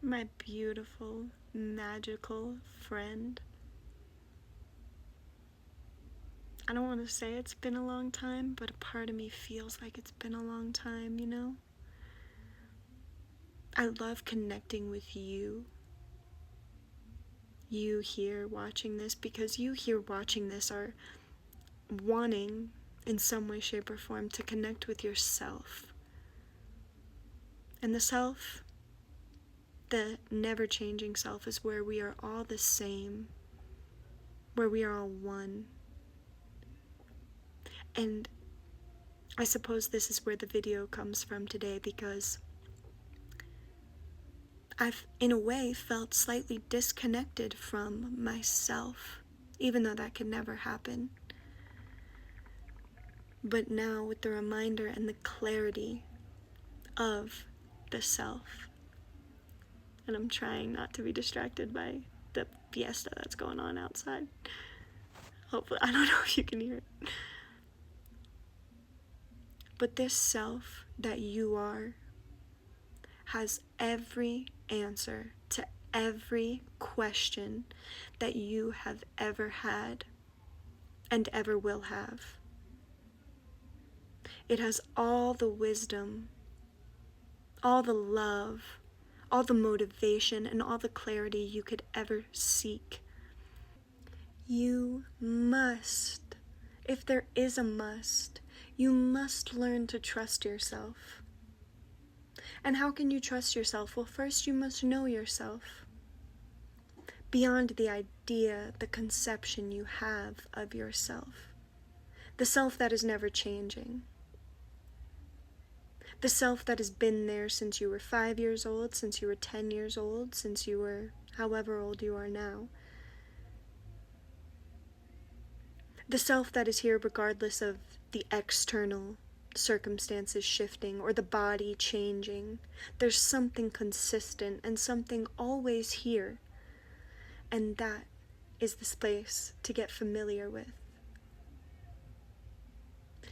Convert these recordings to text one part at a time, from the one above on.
my beautiful, magical friend. I don't want to say it's been a long time, but a part of me feels like it's been a long time, you know? I love connecting with you. You here watching this, because you here watching this are wanting, in some way, shape, or form, to connect with yourself. And the self, the never-changing self, is where we are all the same, where we are all one. And I suppose this is where the video comes from today, because I've, in a way, felt slightly disconnected from myself, even though that could never happen. But now, with the reminder and the clarity of the self, and I'm trying not to be distracted by the fiesta that's going on outside. Hopefully, I don't know if you can hear it. But this self that you are has every answer to every question that you have ever had and ever will have. It has all the wisdom, all the love, all the motivation, and all the clarity you could ever seek. You must, if there is a must, you must learn to trust yourself. And how can you trust yourself? Well, first you must know yourself. Beyond the idea, the conception you have of yourself. The self that is never changing. The self that has been there since you were 5 years old, since you were 10 years old, since you were however old you are now. The self that is here regardless of the external circumstances shifting or the body changing. There's something consistent and something always here. And that is the space to get familiar with.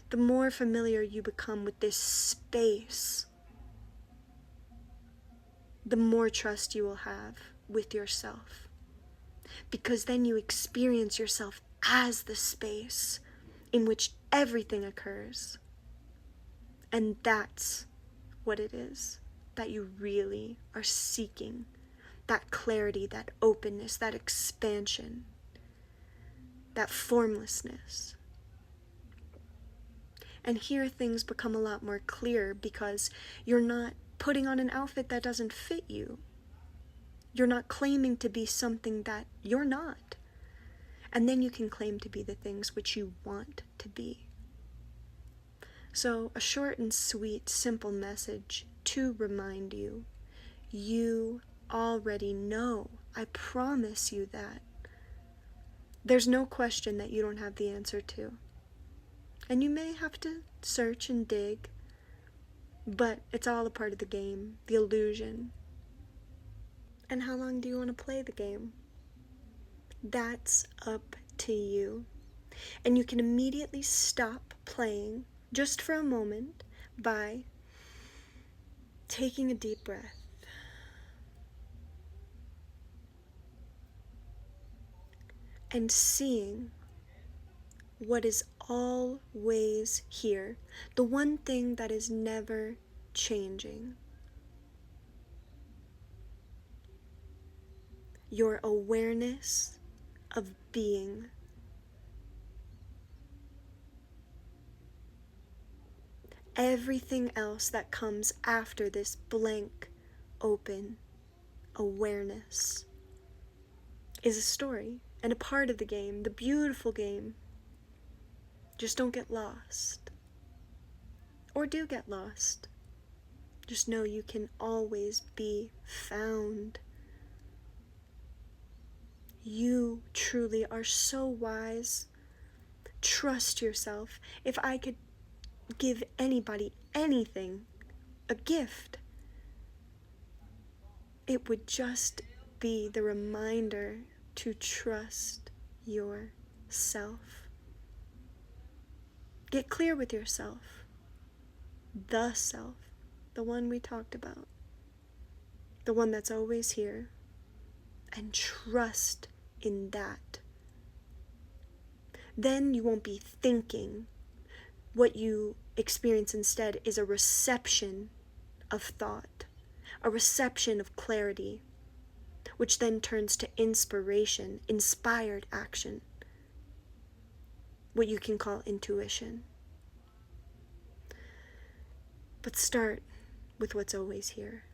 The more familiar you become with this space, the more trust you will have with yourself. Because then you experience yourself as the space in which everything occurs. And that's what it is that you really are seeking. That clarity, that openness, that expansion, that formlessness. And here things become a lot more clear because you're not putting on an outfit that doesn't fit you. You're not claiming to be something that you're not. And then you can claim to be the things which you want to be. So, a short and sweet, simple message to remind you. You already know. I promise you that. There's no question that you don't have the answer to. And you may have to search and dig, but it's all a part of the game, the illusion. And how long do you want to play the game? That's up to you. And you can immediately stop playing just for a moment by taking a deep breath. And seeing what is always here, the one thing that is never changing. Your awareness of being. Everything else that comes after this blank, open awareness is a story and a part of the game, the beautiful game. Just don't get lost. Or do get lost. Just know you can always be found. You truly are so wise. Trust yourself. If I could give anybody anything, a gift, it would just be the reminder to trust yourself. Get clear with yourself. The self. The one we talked about. the one that's always here, and trust in that. Then you won't be thinking. What you experience instead is a reception of thought, a reception of clarity, which then turns to inspiration, inspired action, what you can call intuition. But start with what's always here.